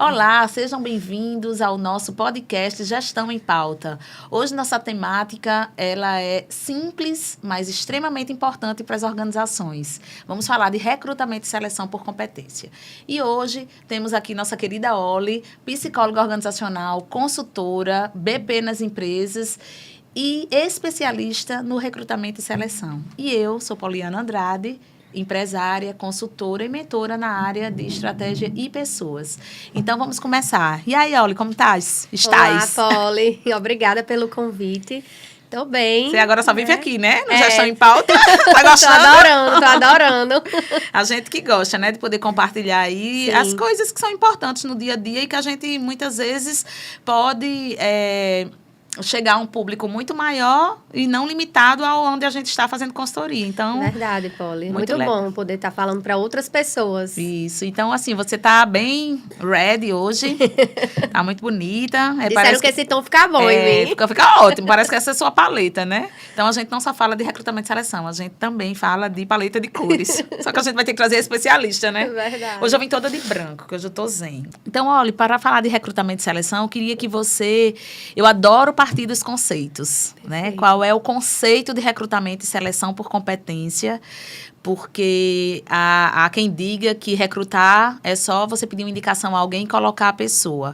Olá, sejam bem-vindos ao nosso podcast Gestão em Pauta. Hoje nossa temática ela é simples, mas extremamente importante para as organizações. Vamos falar de recrutamento e seleção por competência. E hoje temos aqui nossa querida Oli, psicóloga organizacional, consultora, BP nas empresas e especialista no recrutamento e seleção. E eu sou Poliana Andrade, empresária, consultora e mentora na área de estratégia e pessoas. Então, vamos começar. E aí, Oli, como estás? Olá, Poli. Obrigada pelo convite. Tô bem. Você agora só vive aqui, né? No Gestão em Pauta. Tá gostando? Tô adorando. A gente que gosta, né? De poder compartilhar aí as coisas que são importantes no dia a dia e que a gente, muitas vezes, pode chegar a um público muito maior e não limitado ao onde a gente está fazendo consultoria. Então, verdade, Poli. Muito bom poder estar falando para outras pessoas. Isso. Então, assim, você tá bem ready hoje. Tá muito bonita. Disseram que esse tom fica bom em mim. Fica ótimo. Parece que essa é a sua paleta, né? Então, a gente não só fala de recrutamento e seleção, a gente também fala de paleta de cores. Só que a gente vai ter que trazer especialista, né? Verdade. Hoje eu vim toda de branco, que hoje eu tô zen. Então, olha, para falar de recrutamento e seleção, eu queria que você... Eu adoro partir dos conceitos, né? Qual é o conceito de recrutamento e seleção por competência? Porque há quem diga que recrutar é só você pedir uma indicação a alguém e colocar a pessoa.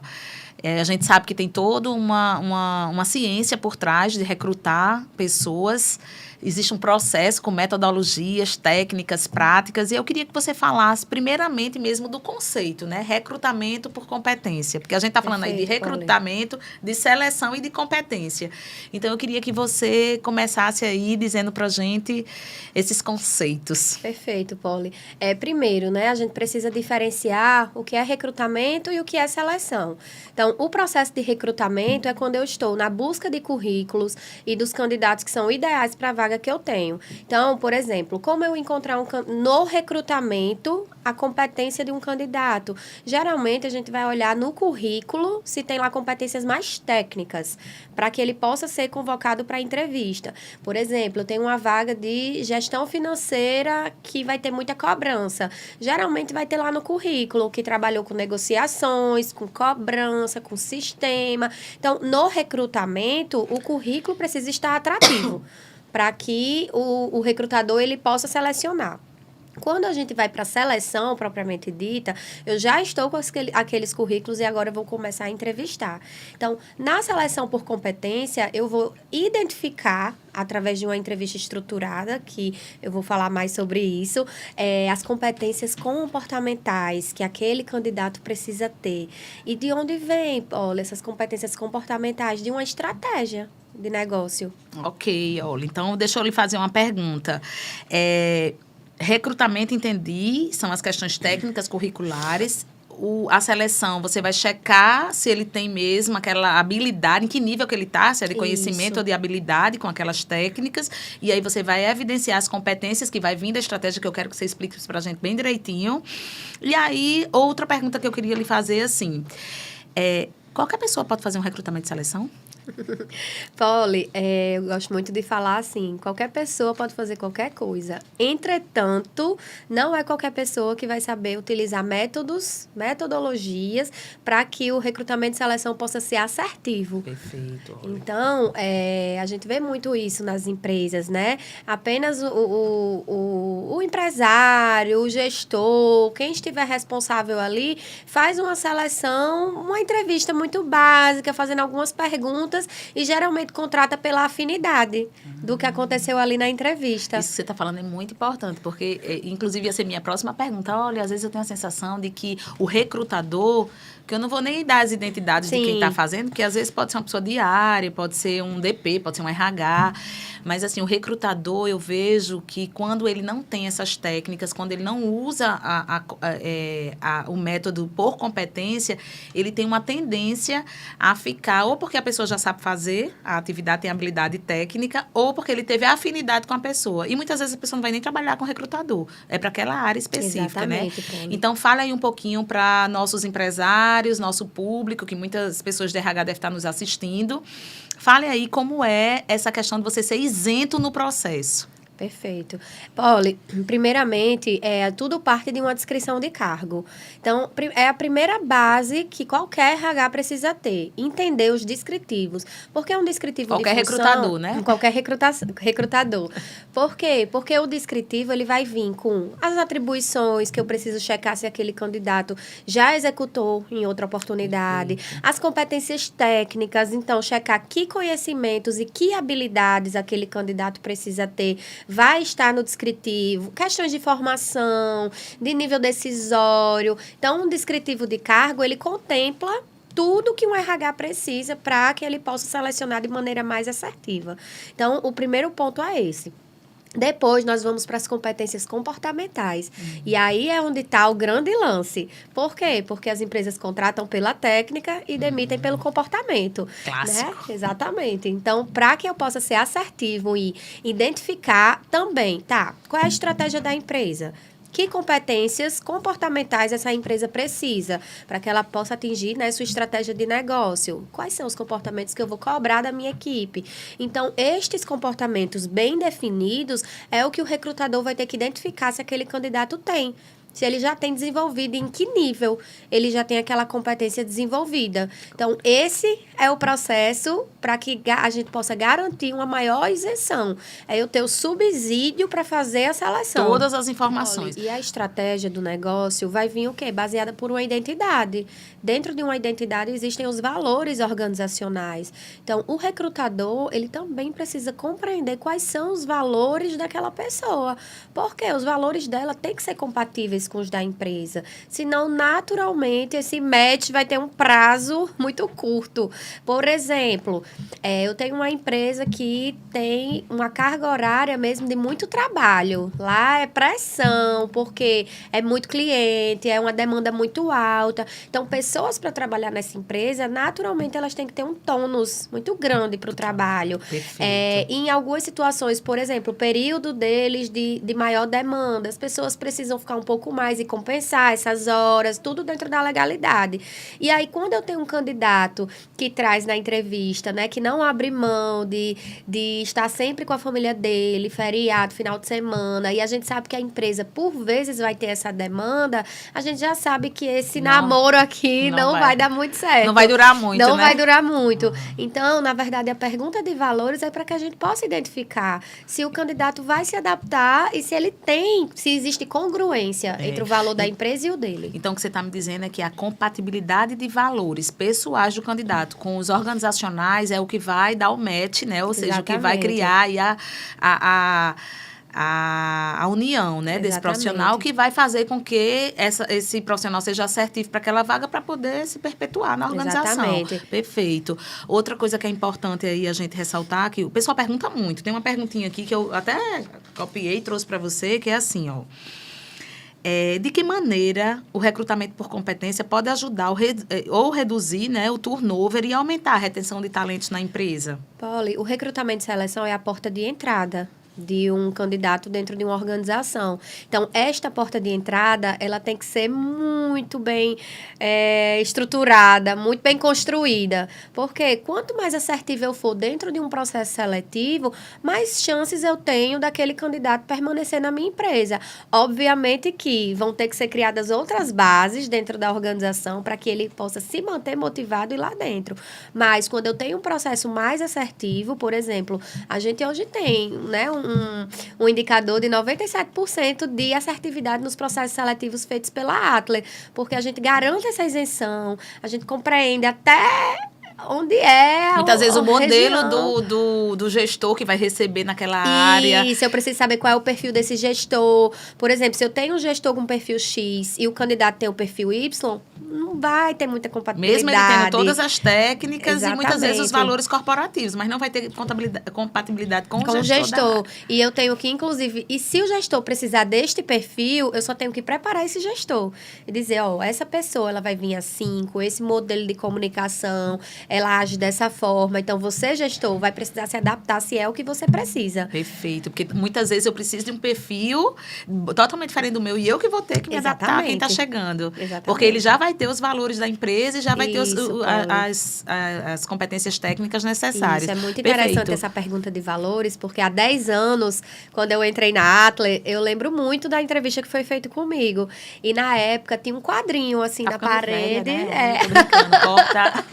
A gente sabe que tem toda uma ciência por trás de recrutar pessoas. Existe um processo com metodologias, técnicas, práticas. E eu queria que você falasse, primeiramente mesmo, do conceito, né? Recrutamento por competência. Porque a gente está falando aí de recrutamento, de seleção e de competência. Então, eu queria que você começasse aí dizendo para a gente esses conceitos. Perfeito, Poli. Primeiro, né? A gente precisa diferenciar o que é recrutamento e o que é seleção. Então, o processo de recrutamento é quando eu estou na busca de currículos e dos candidatos que são ideais para a vaga que eu tenho. Então, por exemplo, como eu encontrar no recrutamento a competência de um candidato? Geralmente, a gente vai olhar no currículo se tem lá competências mais técnicas, para que ele possa ser convocado para a entrevista. Por exemplo, eu tenho uma vaga de gestão financeira que vai ter muita cobrança. Geralmente, vai ter lá no currículo que trabalhou com negociações, com cobrança, com sistema. Então, no recrutamento, o currículo precisa estar atrativo para que o recrutador ele possa selecionar. Quando a gente vai para a seleção propriamente dita, eu já estou com aqueles currículos e agora eu vou começar a entrevistar. Então, na seleção por competência, eu vou identificar, através de uma entrevista estruturada, que eu vou falar mais sobre isso, as competências comportamentais que aquele candidato precisa ter. E de onde vem, olha, essas competências comportamentais? De uma estratégia de negócio. Ok, olha, então deixa eu lhe fazer uma pergunta. Recrutamento, entendi, são as questões técnicas, curriculares. A seleção, você vai checar se ele tem mesmo aquela habilidade, em que nível que ele está, se é de conhecimento ou de habilidade com aquelas técnicas. E aí você vai evidenciar as competências que vai vir da estratégia, que eu quero que você explique isso para a gente bem direitinho. E aí, outra pergunta que eu queria lhe fazer, assim, qualquer pessoa pode fazer um recrutamento de seleção? Poli, eu gosto muito de falar assim, qualquer pessoa pode fazer qualquer coisa. Entretanto, não é qualquer pessoa que vai saber utilizar metodologias para que o recrutamento de seleção possa ser assertivo. Perfeito. Olha. Então, a gente vê muito isso nas empresas, né? Apenas o empresário, o gestor, quem estiver responsável ali, faz uma seleção, uma entrevista muito básica, fazendo algumas perguntas e geralmente contrata pela afinidade do que aconteceu ali na entrevista. Isso que você está falando é muito importante, porque, inclusive, ia ser minha próxima pergunta. Olha, às vezes eu tenho a sensação de que o recrutador, que eu não vou nem dar as identidades de quem está fazendo, porque às vezes pode ser uma pessoa de área, pode ser um DP, pode ser um RH, mas assim, o recrutador, eu vejo que quando ele não tem essas técnicas, quando ele não usa o método por competência, ele tem uma tendência a ficar, ou porque a pessoa já sabe fazer, a atividade tem habilidade técnica, ou porque ele teve afinidade com a pessoa. E muitas vezes a pessoa não vai nem trabalhar com recrutador, é para aquela área específica, exatamente, né? Paulo. Então, fala aí um pouquinho para nossos empresários, nosso público, que muitas pessoas de RH devem estar nos assistindo. Fale aí como é essa questão de você ser isento no processo. Perfeito. Polly, primeiramente, tudo parte de uma descrição de cargo. Então, é a primeira base que qualquer RH precisa ter, entender os descritivos. Por que um descritivo qualquer de função? Recrutador, né? Qualquer recrutador. Por quê? Porque o descritivo, ele vai vir com as atribuições que eu preciso checar se aquele candidato já executou em outra oportunidade, as competências técnicas, então, checar que conhecimentos e que habilidades aquele candidato precisa ter, vai estar no descritivo, questões de formação, de nível decisório. Então, um descritivo de cargo, ele contempla tudo que um RH precisa para que ele possa selecionar de maneira mais assertiva. Então, o primeiro ponto é esse. Depois, nós vamos para as competências comportamentais. E aí é onde está o grande lance. Por quê? Porque as empresas contratam pela técnica e demitem pelo comportamento. Clássico. Né? Exatamente. Então, para que eu possa ser assertivo e identificar também, qual é a estratégia da empresa? Que competências comportamentais essa empresa precisa para que ela possa atingir, né, sua estratégia de negócio? Quais são os comportamentos que eu vou cobrar da minha equipe? Então, estes comportamentos bem definidos é o que o recrutador vai ter que identificar se aquele candidato tem. Se ele já tem desenvolvido, em que nível ele já tem aquela competência desenvolvida. Então, esse é o processo para que a gente possa garantir uma maior isenção. É eu ter o subsídio para fazer a seleção. Todas as informações. E a estratégia do negócio vai vir o quê? Baseada por uma identidade. Dentro de uma identidade existem os valores organizacionais. Então, o recrutador, ele também precisa compreender quais são os valores daquela pessoa. Porque os valores dela têm que ser compatíveis com os da empresa. Senão, naturalmente, esse match vai ter um prazo muito curto. Por exemplo, eu tenho uma empresa que tem uma carga horária mesmo de muito trabalho. Lá é pressão, porque é muito cliente, é uma demanda muito alta. Então, pessoas para trabalhar nessa empresa, naturalmente, elas têm que ter um tônus muito grande para o trabalho. Em algumas situações, por exemplo, o período deles de maior demanda, as pessoas precisam ficar um pouco mais e compensar essas horas, tudo dentro da legalidade. E aí, quando eu tenho um candidato que traz na entrevista, né, que não abre mão de estar sempre com a família dele, feriado, final de semana, e a gente sabe que a empresa, por vezes, vai ter essa demanda, a gente já sabe que esse namoro aqui não vai dar muito certo. Não vai durar muito, Não né? vai durar muito. Então, na verdade, a pergunta de valores é para que a gente possa identificar se o candidato vai se adaptar e se existe congruência entre o valor da empresa e o dele. Então, o que você está me dizendo é que a compatibilidade de valores pessoais do candidato com os organizacionais é o que vai dar o match, né? Ou seja, o que vai criar aí a união, né, desse profissional, que vai fazer com que esse profissional seja assertivo para aquela vaga para poder se perpetuar na organização. Exatamente. Perfeito. Outra coisa que é importante aí a gente ressaltar, que o pessoal pergunta muito. Tem uma perguntinha aqui que eu até copiei e trouxe para você, que é assim, ó. De que maneira o recrutamento por competência pode ajudar ou reduzir, né, o turnover e aumentar a retenção de talentos na empresa? Polly, o recrutamento e seleção é a porta de entrada de um candidato dentro de uma organização. Então, esta porta de entrada, ela tem que ser muito bem estruturada, muito bem construída. Porque quanto mais assertiva eu for dentro de um processo seletivo, mais chances eu tenho daquele candidato permanecer na minha empresa. Obviamente que vão ter que ser criadas outras bases dentro da organização para que ele possa se manter motivado e ir lá dentro. Mas, quando eu tenho um processo mais assertivo, por exemplo, a gente hoje tem, né, um indicador de 97% de assertividade nos processos seletivos feitos pela Atler, porque a gente garante essa isenção, a gente compreende até onde muitas vezes o modelo do gestor que vai receber naquela área. Isso, eu preciso saber qual é o perfil desse gestor. Por exemplo, se eu tenho um gestor com perfil X e o candidato tem o perfil Y, não vai ter muita compatibilidade. Mesmo ele tendo todas as técnicas. Exatamente. E muitas vezes os valores corporativos, mas não vai ter compatibilidade com o gestor. E eu tenho que, inclusive, e se o gestor precisar deste perfil, eu só tenho que preparar esse gestor e dizer, essa pessoa ela vai vir assim, com esse modelo de comunicação, ela age dessa forma. Então, você, gestor, vai precisar se adaptar se é o que você precisa. Perfeito, porque muitas vezes eu preciso de um perfil totalmente diferente do meu e eu que vou ter que me adaptar a quem está chegando. Exatamente. Porque ele já vai ter os valores da empresa e já vai ter Isso, as competências técnicas necessárias. Isso, é muito interessante Perfeito. essa pergunta de valores, porque há 10 anos, quando eu entrei na Atlas, eu lembro muito da entrevista que foi feita comigo. E na época tinha um quadrinho assim na parede. Velha, né? Tô brincando, corta.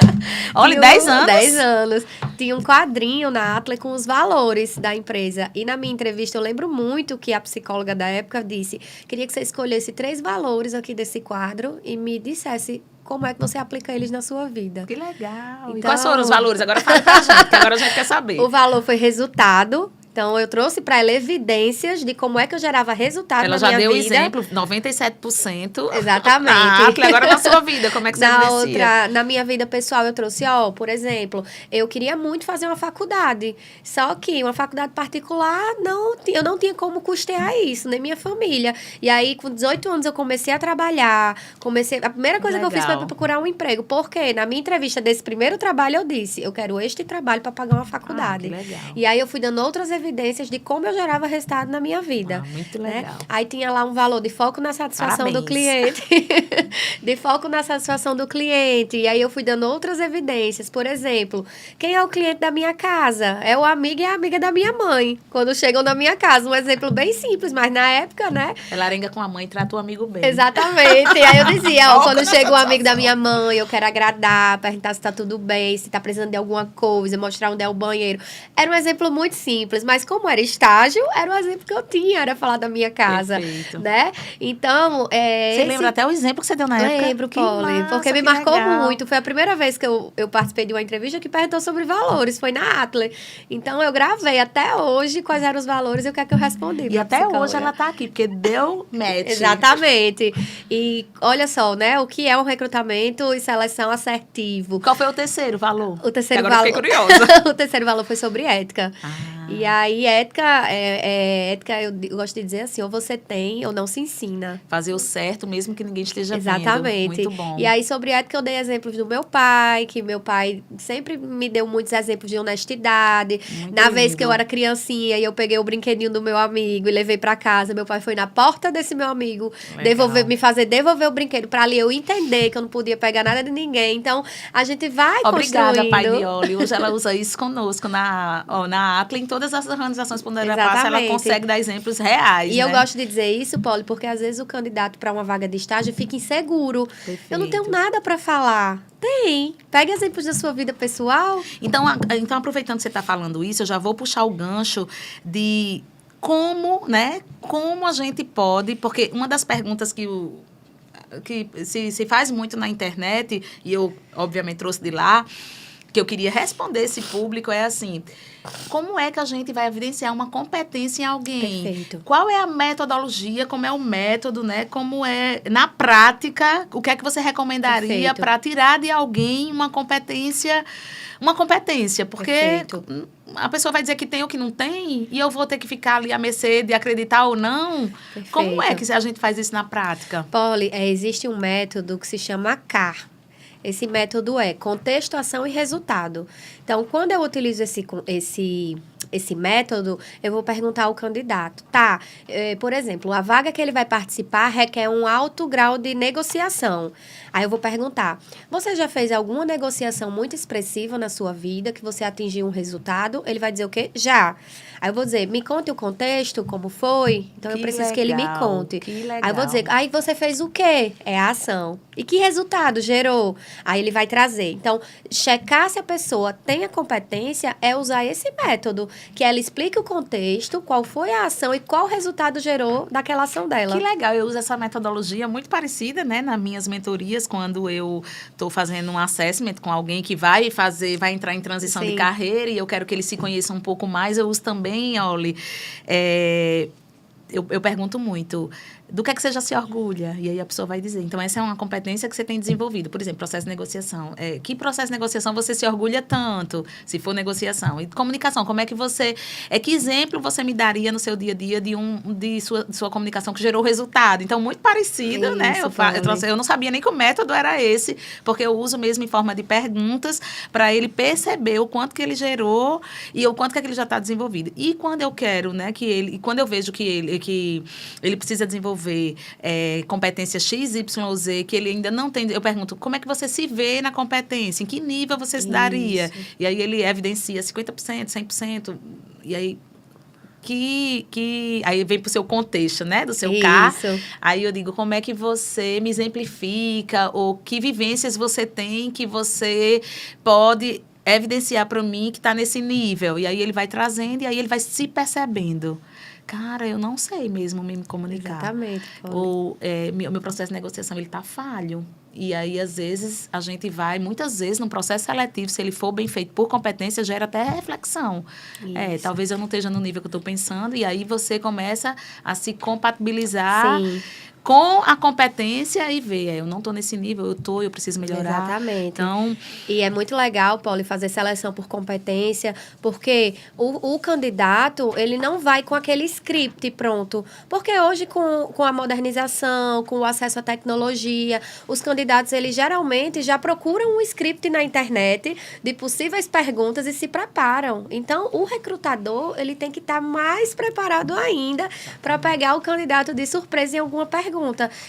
Olha, 10 anos. 10 anos. Tinha um quadrinho na Atlas com os valores da empresa. E na minha entrevista, eu lembro muito que a psicóloga da época disse: queria que você escolhesse 3 valores aqui desse quadro e me dissesse como é que você aplica eles na sua vida. Que legal. Então, e quais foram os valores? Agora fala pra gente, que agora a gente quer saber. O valor foi resultado. Então, eu trouxe para ela evidências de como é que eu gerava resultado na minha vida. Ela já deu exemplo, 97%. Exatamente. Agora na sua vida, como é que você evidencia? Na minha vida pessoal, eu trouxe, por exemplo, eu queria muito fazer uma faculdade. Só que uma faculdade particular, eu não tinha como custear isso, nem minha família. E aí, com 18 anos, eu comecei a trabalhar. A primeira coisa que eu fiz foi procurar um emprego. Porque na minha entrevista desse primeiro trabalho, eu disse: eu quero este trabalho para pagar uma faculdade. Que legal. E aí, eu fui dando outras evidências de como eu gerava resultado na minha vida. Muito legal. Né? Aí tinha lá um valor de foco na satisfação do cliente. De foco na satisfação do cliente. E aí eu fui dando outras evidências. Por exemplo, quem é o cliente da minha casa? É o amigo e a amiga da minha mãe. Quando chegam na minha casa. Um exemplo bem simples, mas na época, né? Ela arenga com a mãe e trata o amigo bem. Exatamente. E aí eu dizia, quando chega o amigo da minha mãe, eu quero agradar, perguntar se tá tudo bem, se tá precisando de alguma coisa, mostrar onde é o banheiro. Era um exemplo muito simples, mas como era estágio, era o exemplo que eu tinha, era falar da minha casa. Perfeito. Né? Então, você lembra até o exemplo que você deu na época? Lembro, Polly, porque me marcou muito. Foi a primeira vez que eu participei de uma entrevista que perguntou sobre valores, foi na Atlas. Então, eu gravei até hoje quais eram os valores e o que é que eu respondi. E até hoje ela tá aqui, porque deu match. Exatamente. E olha só, né, o que é um recrutamento e seleção assertivo. Qual foi o terceiro valor? O terceiro valor. Agora fiquei curiosa. O terceiro valor foi sobre ética. E aí, ética, eu gosto de dizer assim, ou você tem ou não se ensina. Fazer o certo, mesmo que ninguém esteja vendo. Exatamente. Muito bom. E aí, sobre ética, eu dei exemplos do meu pai, que meu pai sempre me deu muitos exemplos de honestidade. Muito na lindo. vez que eu era criancinha e eu peguei o brinquedinho do meu amigo e levei pra casa, meu pai foi na porta desse meu amigo me fazer devolver o brinquedo pra ali eu entender que eu não podia pegar nada de ninguém. Então, a gente vai Obrigada, construindo. pai Bioli. Hoje ela usa isso conosco na Atlas, em todas as organizações por onde ela passa, ela consegue dar exemplos reais. E eu gosto de dizer isso, Polly, porque às vezes o candidato para uma vaga de estágio fica inseguro. Perfeito. Eu não tenho nada para falar. Tem. Pega exemplos da sua vida pessoal. Então aproveitando que você está falando isso, eu já vou puxar o gancho de como a gente pode, porque uma das perguntas que se faz muito na internet, e eu, obviamente, trouxe de lá, que eu queria responder esse público é assim: como é que a gente vai evidenciar uma competência em alguém? Perfeito. Qual é a metodologia, como é o método, né? Como é, na prática, o que é que você recomendaria para tirar de alguém uma competência? Porque Perfeito. A pessoa vai dizer que tem ou que não tem, e eu vou ter que ficar ali à mercê de acreditar ou não. Perfeito. Como é que a gente faz isso na prática? Polly, existe um método que se chama CAR. Esse método é contexto, ação e resultado. Então, quando eu utilizo esse método, eu vou perguntar ao candidato. Por exemplo, a vaga que ele vai participar requer um alto grau de negociação. Aí eu vou perguntar: você já fez alguma negociação muito expressiva na sua vida, que você atingiu um resultado? Ele vai dizer o quê? Já. Aí eu vou dizer: me conte o contexto, como foi? Então, eu preciso que ele me conte. Que legal. Aí eu vou dizer: aí você fez o quê? É a ação. E que resultado gerou? Aí ele vai trazer. Então, checar se a pessoa tem a competência é usar esse método, que ela explique o contexto, qual foi a ação e qual resultado gerou daquela ação dela. Que legal, eu uso essa metodologia muito parecida, né, nas minhas mentorias, quando eu estou fazendo um assessment com alguém que vai entrar em transição de carreira e eu quero que ele se conheça um pouco mais, eu uso também, Oli, eu pergunto muito: do que é que você já se orgulha? E aí a pessoa vai dizer. Então, essa é uma competência que você tem desenvolvido. Por exemplo, processo de negociação. Que processo de negociação você se orgulha tanto, se for negociação? E comunicação, como é que você... que exemplo você me daria no seu dia a dia de sua comunicação que gerou resultado? Então, muito parecido, né? Eu não sabia nem que o método era esse, porque eu uso mesmo em forma de perguntas para ele perceber o quanto que ele gerou e o quanto que ele já está desenvolvido. E quando eu quero, né, quando eu vejo que ele precisa desenvolver competência X, Y, Z, que ele ainda não tem, eu pergunto, como é que você se vê na competência? Em que nível você se daria? E aí ele evidencia 50%, 100%, e aí aí vem para o seu contexto, né? Do seu CAR. Aí eu digo, como é que você me exemplifica ou que vivências você tem que você pode evidenciar para mim que está nesse nível. E aí ele vai trazendo e aí ele vai se percebendo. Cara, eu não sei mesmo me comunicar. Exatamente. Ou meu processo de negociação, ele está falho. E aí, às vezes, a gente vai, muitas vezes, num processo seletivo, se ele for bem feito por competência, gera até reflexão. Talvez eu não esteja no nível que eu estou pensando, e aí você começa a se compatibilizar com a competência e ver, eu não estou nesse nível, eu preciso melhorar. Exatamente. Então, e é muito legal, Paulo, fazer seleção por competência, porque o candidato, ele não vai com aquele script pronto. Porque hoje, com a modernização, com o acesso à tecnologia, os candidatos, eles geralmente já procuram um script na internet de possíveis perguntas e se preparam. Então, o recrutador, ele tem que estar mais preparado ainda para pegar o candidato de surpresa em alguma pergunta.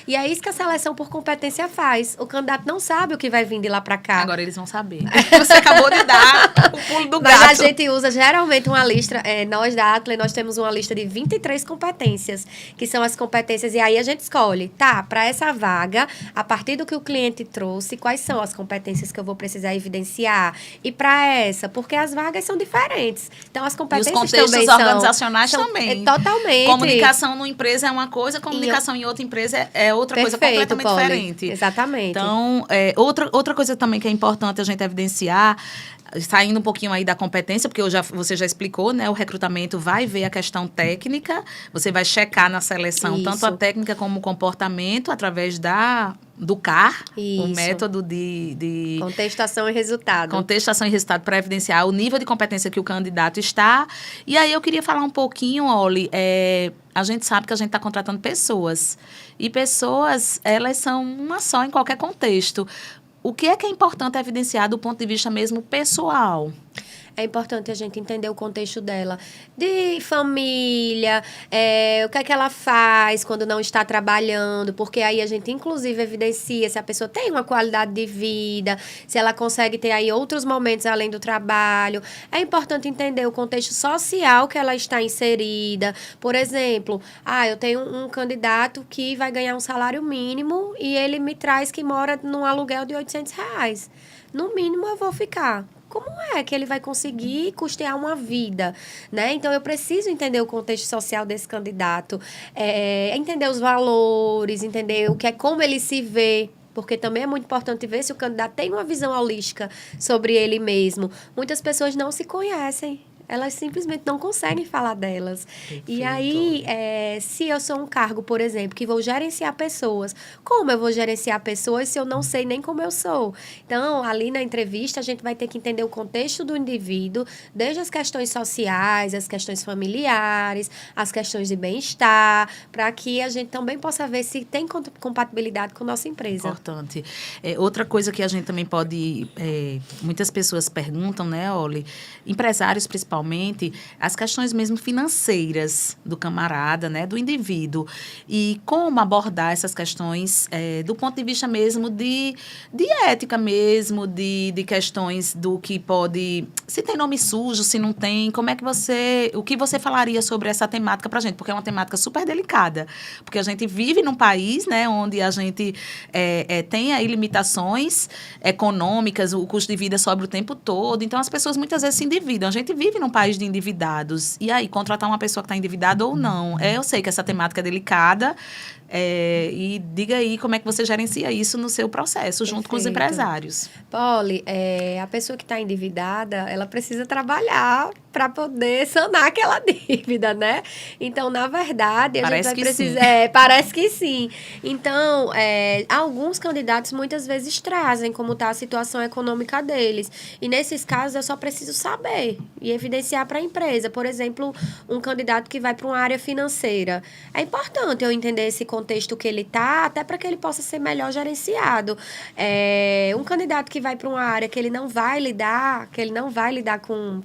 E é isso que a seleção por competência faz. O candidato não sabe o que vai vir de lá para cá. Agora eles vão saber. Você acabou de dar o pulo do gato. Mas a gente usa geralmente uma lista, nós da Atlas, nós temos uma lista de 23 competências, que são as competências, e aí a gente escolhe, para essa vaga, a partir do que o cliente trouxe, quais são as competências que eu vou precisar evidenciar. E para essa, porque as vagas são diferentes. Então, as competências também são... E os contextos organizacionais também. Totalmente. Comunicação numa empresa é uma coisa, comunicação em outra empresa é outra coisa completamente diferente. Exatamente. Então, outra coisa também que é importante a gente evidenciar, saindo um pouquinho aí da competência, porque você já explicou, né? O recrutamento vai ver a questão técnica, você vai checar na seleção tanto a técnica como o comportamento através do CAR, o método de... Contestação e resultado. Contestação e resultado para evidenciar o nível de competência que o candidato está. E aí eu queria falar um pouquinho, Oli, a gente sabe que a gente está contratando pessoas. E pessoas, elas são uma só em qualquer contexto. O que é importante evidenciar do ponto de vista mesmo pessoal? É importante a gente entender o contexto dela, de família, o que é que ela faz quando não está trabalhando, porque aí a gente, inclusive, evidencia se a pessoa tem uma qualidade de vida, se ela consegue ter aí outros momentos além do trabalho. É importante entender o contexto social que ela está inserida. Por exemplo, eu tenho um candidato que vai ganhar um salário mínimo e ele me traz que mora num aluguel de R$800. No mínimo, eu vou ficar. Como é que ele vai conseguir custear uma vida, né? Então, eu preciso entender o contexto social desse candidato, entender os valores, entender como ele se vê, porque também é muito importante ver se o candidato tem uma visão holística sobre ele mesmo. Muitas pessoas não se conhecem. Elas simplesmente não conseguem falar delas. Perfeito. E aí, se eu sou um cargo, por exemplo, que vou gerenciar pessoas, como eu vou gerenciar pessoas se eu não sei nem como eu sou? Então, ali na entrevista, a gente vai ter que entender o contexto do indivíduo, desde as questões sociais, as questões familiares, as questões de bem-estar, para que a gente também possa ver se tem compatibilidade com a nossa empresa. Importante. Outra coisa que a gente também pode... muitas pessoas perguntam, né, Oli? Empresários, principalmente, as questões mesmo financeiras do camarada, né, do indivíduo. E como abordar essas questões do ponto de vista mesmo de ética mesmo, de questões do que pode... Se tem nome sujo, se não tem, como é que o que você falaria sobre essa temática pra gente? Porque é uma temática super delicada. Porque a gente vive num país, né, onde a gente tem aí limitações econômicas, o custo de vida sobe o tempo todo. Então, as pessoas muitas vezes se endividam. A gente vive num país de endividados. E aí, contratar uma pessoa que está endividada ou não? Eu sei que essa temática é delicada. E diga aí como é que você gerencia isso no seu processo, junto com os empresários. Poli, a pessoa que está endividada, ela precisa trabalhar para poder sanar aquela dívida, né? Então, na verdade, a gente vai precisar... parece que sim. Então, alguns candidatos muitas vezes trazem como está a situação econômica deles. E nesses casos, eu só preciso saber e evidenciar para a empresa. Por exemplo, um candidato que vai para uma área financeira. É importante eu entender esse contexto que ele está, até para que ele possa ser melhor gerenciado. Um candidato que vai para uma área que ele não vai lidar,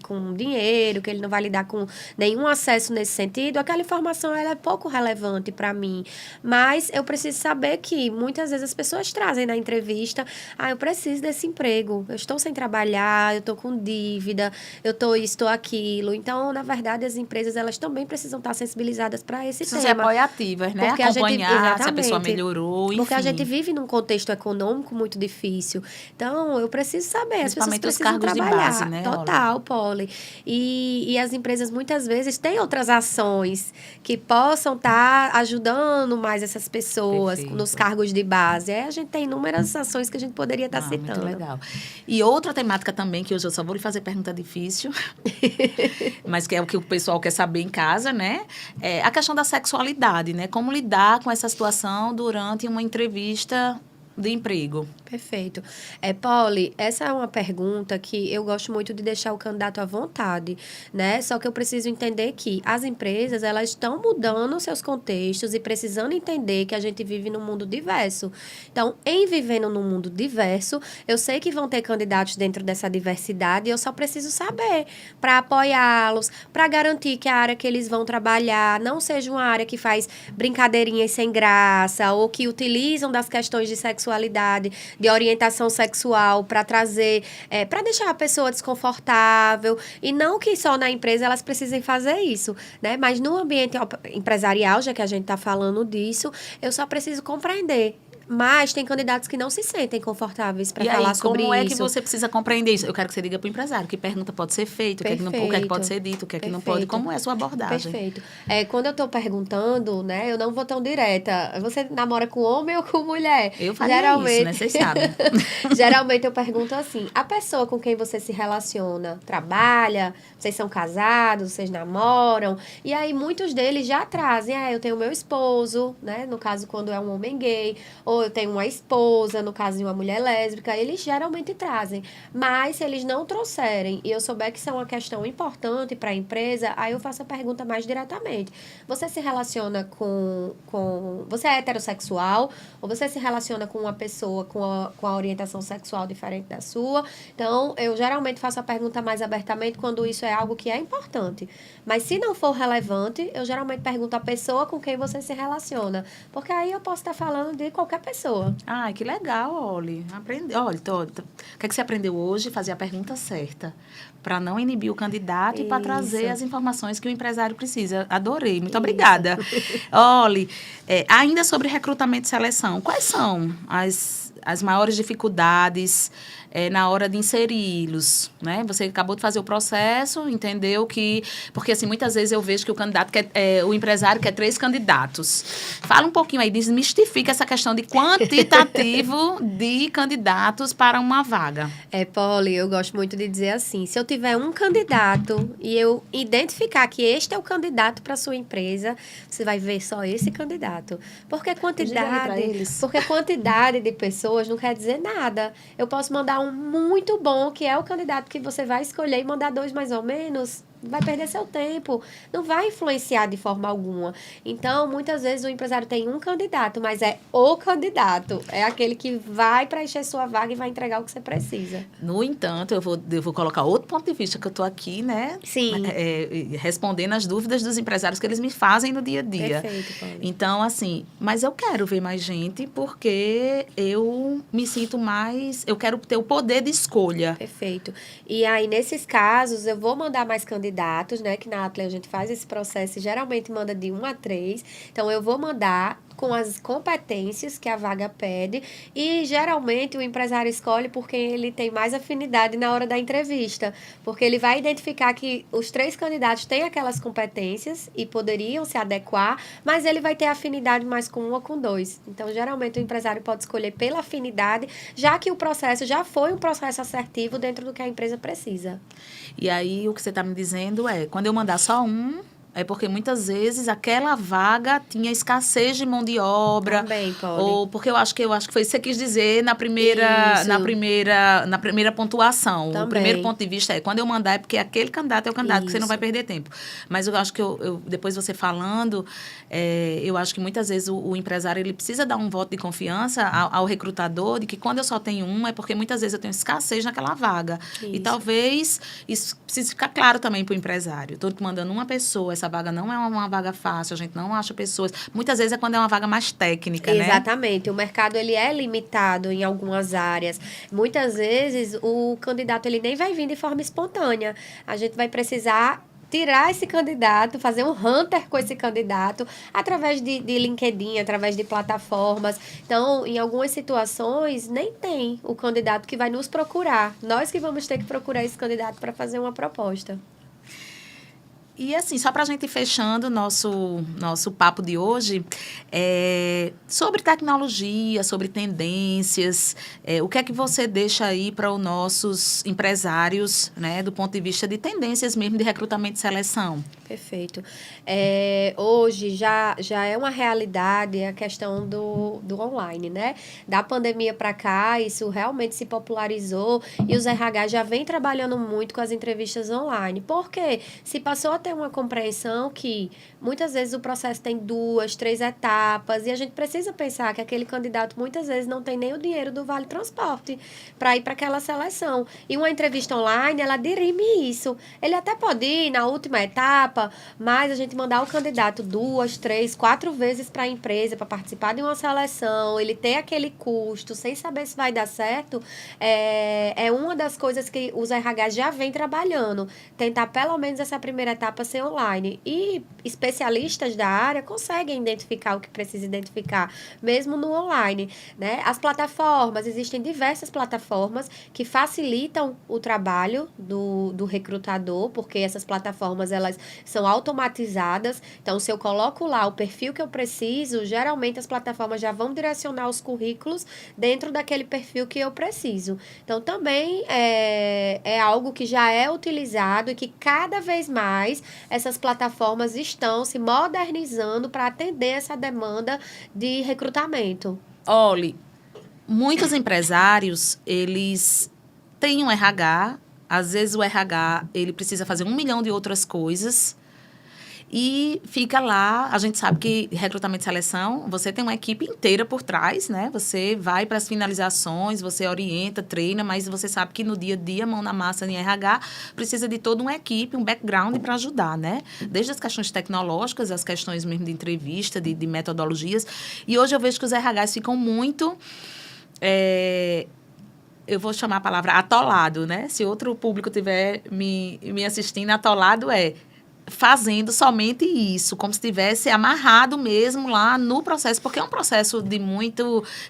com dinheiro, que ele não vai lidar com nenhum acesso nesse sentido, aquela informação ela é pouco relevante para mim. Mas eu preciso saber que muitas vezes as pessoas trazem na entrevista, eu preciso desse emprego, eu estou sem trabalhar, eu estou com dívida, eu estou isso, estou aquilo. Então, na verdade, as empresas elas também precisam estar sensibilizadas para esse tema. Precisam ser apoiativas, né? Porque acompanhar se a pessoa melhorou, enfim. Porque a gente vive num contexto econômico muito difícil. Então, eu preciso saber, as pessoas precisam trabalhar. De base, né, Total, Poli. E as empresas, muitas vezes, têm outras ações que possam estar ajudando mais essas pessoas nos cargos de base. A gente tem inúmeras ações que a gente poderia estar citando. Muito legal. E outra temática também, que hoje eu só vou lhe fazer pergunta difícil, mas que é o que o pessoal quer saber em casa, né? É a questão da sexualidade, né? Como lidar com essa situação durante uma entrevista de emprego. Perfeito. Poli, essa é uma pergunta que eu gosto muito de deixar o candidato à vontade, né? Só que eu preciso entender que as empresas, elas estão mudando seus contextos e precisando entender que a gente vive num mundo diverso. Então, em vivendo num mundo diverso, eu sei que vão ter candidatos dentro dessa diversidade e eu só preciso saber para apoiá-los, para garantir que a área que eles vão trabalhar não seja uma área que faz brincadeirinhas sem graça ou que utilizam das questões de sexualidade, de orientação sexual para trazer, para deixar a pessoa desconfortável e não que só na empresa elas precisem fazer isso, né? Mas no ambiente empresarial, já que a gente está falando disso, eu só preciso compreender. Mas tem candidatos que não se sentem confortáveis para falar sobre isso. E aí, como é que você precisa compreender isso? Eu quero que você diga para o empresário que pergunta pode ser feito, o que é que pode ser dito, o que é que não pode. Como é a sua abordagem? Perfeito. Quando eu estou perguntando, né, eu não vou tão direta. Você namora com homem ou com mulher? Eu faria isso, né? Vocês sabem. Geralmente eu pergunto assim, a pessoa com quem você se relaciona, trabalha, vocês são casados, vocês namoram, e aí muitos deles já trazem, eu tenho meu esposo, né, no caso quando é um homem gay, ou eu tenho uma esposa, no caso de uma mulher lésbica, eles geralmente trazem. Mas se eles não trouxerem e eu souber que isso é uma questão importante para a empresa, aí eu faço a pergunta mais diretamente. Você se relaciona com... Você é heterossexual ou você se relaciona com uma pessoa com a orientação sexual diferente da sua? Então, eu geralmente faço a pergunta mais abertamente quando isso é algo que é importante. Mas se não for relevante, eu geralmente pergunto a pessoa com quem você se relaciona. Porque aí eu posso estar falando de qualquer pessoa. Que legal, Oli. Olha, o que é que você aprendeu hoje? Fazer a pergunta certa. Para não inibir o candidato e para trazer as informações que o empresário precisa. Adorei. Muito obrigada. Oli, ainda sobre recrutamento e seleção, quais são as maiores dificuldades na hora de inseri-los, né? Você acabou de fazer o processo, entendeu que... Porque, assim, muitas vezes eu vejo que o empresário quer 3 candidatos. Fala um pouquinho aí, desmistifica essa questão de quantitativo de candidatos para uma vaga. Poli, eu gosto muito de dizer assim, se eu tiver um candidato e eu identificar que este é o candidato para a sua empresa, você vai ver só esse candidato. Porque quantidade de pessoas não quer dizer nada. Eu posso mandar um muito bom, que é o candidato que você vai escolher, e mandar 2 mais ou menos, vai perder seu tempo, não vai influenciar de forma alguma. Então, muitas vezes o empresário tem um candidato, mas é o candidato, é aquele que vai preencher sua vaga e vai entregar o que você precisa. No entanto, eu vou colocar outro ponto de vista, que eu estou aqui, né? Sim. Respondendo as dúvidas dos empresários que eles me fazem no dia a dia. Perfeito, Paulo. Então, assim, mas eu quero ver mais gente porque eu me sinto mais... Eu quero ter o poder de escolha. Perfeito. E aí, nesses casos, eu vou mandar mais candidatos, né? Que na Atlas a gente faz esse processo e geralmente manda de 1 a 3. Então, eu vou mandar com as competências que a vaga pede e, geralmente, o empresário escolhe por quem ele tem mais afinidade na hora da entrevista, porque ele vai identificar que os 3 candidatos têm aquelas competências e poderiam se adequar, mas ele vai ter afinidade mais com um ou com 2. Então, geralmente, o empresário pode escolher pela afinidade, já que o processo já foi um processo assertivo dentro do que a empresa precisa. E aí, o que você está me dizendo é, quando eu mandar só um, é porque muitas vezes aquela vaga tinha escassez de mão de obra. Também pode. Ou porque eu acho que foi isso que você quis dizer na primeira pontuação. Também. O primeiro ponto de vista é, quando eu mandar é porque aquele candidato é o candidato, que você não Isso. vai perder tempo. Mas eu acho que depois você falando, eu acho que muitas vezes o empresário ele precisa dar um voto de confiança ao recrutador de que quando eu só tenho um, é porque muitas vezes eu tenho escassez naquela vaga. Isso. E talvez isso precise ficar claro também para o empresário. Estou te mandando uma pessoa, essa vaga não é uma vaga fácil, a gente não acha pessoas. Muitas vezes é quando é uma vaga mais técnica, né? Exatamente. O mercado ele é limitado em algumas áreas. Muitas vezes o candidato ele nem vai vir de forma espontânea. A gente vai precisar tirar esse candidato, fazer um hunter com esse candidato através de LinkedIn, através de plataformas. Então, em algumas situações, nem tem o candidato que vai nos procurar. Nós que vamos ter que procurar esse candidato para fazer uma proposta. E assim, só para a gente ir fechando nosso papo de hoje, sobre tecnologia, sobre tendências, o que é que você deixa aí para os nossos empresários, né, do ponto de vista de tendências mesmo de recrutamento e seleção? Perfeito. Hoje já é uma realidade a questão do online, né? Da pandemia para cá, isso realmente se popularizou e os RH já vem trabalhando muito com as entrevistas online. Por quê? Se passou a ter uma compreensão que muitas vezes o processo tem 2, 3 etapas e a gente precisa pensar que aquele candidato muitas vezes não tem nem o dinheiro do Vale Transporte para ir para aquela seleção. E uma entrevista online, ela dirime isso. Ele até pode ir na última etapa, mas a gente mandar o candidato 2, 3, 4 vezes para a empresa para participar de uma seleção, ele ter aquele custo sem saber se vai dar certo, é uma das coisas que os RH já vem trabalhando. Tentar pelo menos essa primeira etapa ser online. E especialistas da área conseguem identificar o que precisa identificar, mesmo no online, né? As plataformas, existem diversas plataformas que facilitam o trabalho do recrutador, porque essas plataformas, elas são automatizadas. Então, se eu coloco lá o perfil que eu preciso, geralmente as plataformas já vão direcionar os currículos dentro daquele perfil que eu preciso. Então, também é algo que já é utilizado e que cada vez mais essas plataformas estão se modernizando para atender essa demanda de recrutamento. Olhe, muitos empresários, eles têm um RH, às vezes o RH, ele precisa fazer 1 milhão de outras coisas e fica lá. A gente sabe que recrutamento e seleção, você tem uma equipe inteira por trás, né? Você vai para as finalizações, você orienta, treina, mas você sabe que no dia a dia, mão na massa em RH, precisa de toda uma equipe, um background para ajudar, né? Desde as questões tecnológicas, as questões mesmo de entrevista, de metodologias. E hoje eu vejo que os RHs ficam muito... eu vou chamar a palavra atolado, né? Se outro público estiver me assistindo, atolado fazendo somente isso, como se estivesse amarrado mesmo lá no processo, porque é um processo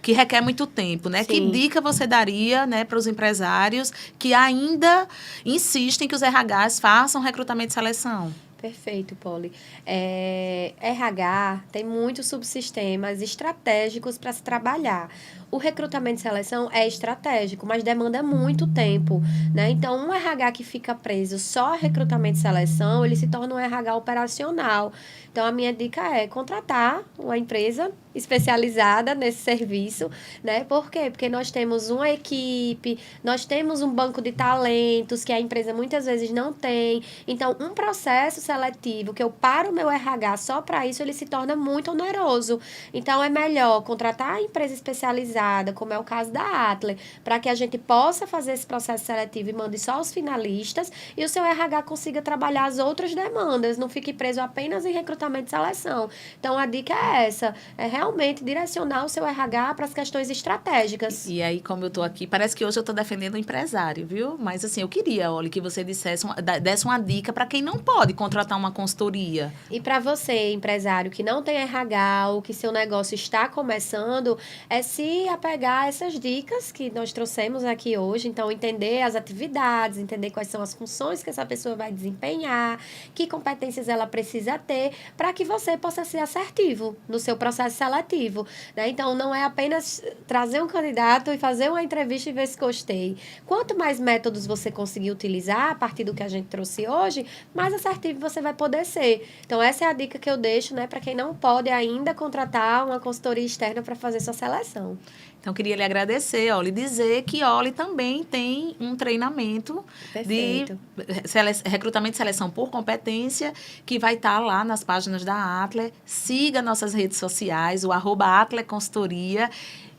que requer muito tempo, né? Sim. Que dica você daria, né, para os empresários que ainda insistem que os RHs façam recrutamento e seleção? Perfeito, Polly. RH tem muitos subsistemas estratégicos para se trabalhar. O recrutamento e seleção é estratégico, mas demanda muito tempo, né? Então, um RH que fica preso só a recrutamento e seleção, ele se torna um RH operacional. Então, a minha dica é contratar uma empresa especializada nesse serviço, né? Por quê? Porque nós temos uma equipe, nós temos um banco de talentos que a empresa muitas vezes não tem. Então, um processo seletivo que eu paro o meu RH só para isso, ele se torna muito oneroso. Então, é melhor contratar a empresa especializada especializada, como é o caso da Atle, para que a gente possa fazer esse processo seletivo e mande só os finalistas e o seu RH consiga trabalhar as outras demandas, não fique preso apenas em recrutamento e seleção. Então, a dica é essa, é realmente direcionar o seu RH para as questões estratégicas. E aí, como eu estou aqui, parece que hoje eu estou defendendo o empresário, viu? Mas, assim, eu queria, Oli, que você desse uma dica para quem não pode contratar uma consultoria. E para você, empresário, que não tem RH ou que seu negócio está começando, é se apegar a essas dicas que nós trouxemos aqui hoje. Então, entender as atividades, entender quais são as funções que essa pessoa vai desempenhar, que competências ela precisa ter, para que você possa ser assertivo no seu processo seletivo, né? Então, não é apenas trazer um candidato e fazer uma entrevista e ver se gostei. Quanto mais métodos você conseguir utilizar a partir do que a gente trouxe hoje, mais assertivo você vai poder ser. Então, essa é a dica que eu deixo, né, para quem não pode ainda contratar uma consultoria externa para fazer sua seleção. Então, queria lhe agradecer, Oli, dizer que Oli também tem um treinamento Perfeito. de recrutamento e seleção por competência, que vai estar lá nas páginas da Atle. Siga nossas redes sociais, o @Atle Consultoria,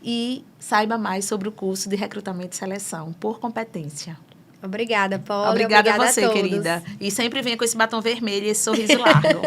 e saiba mais sobre o curso de recrutamento e seleção por competência. Obrigada, Paula. Obrigada a Obrigada você, a todos. querida. E sempre venha com esse batom vermelho e esse sorriso largo.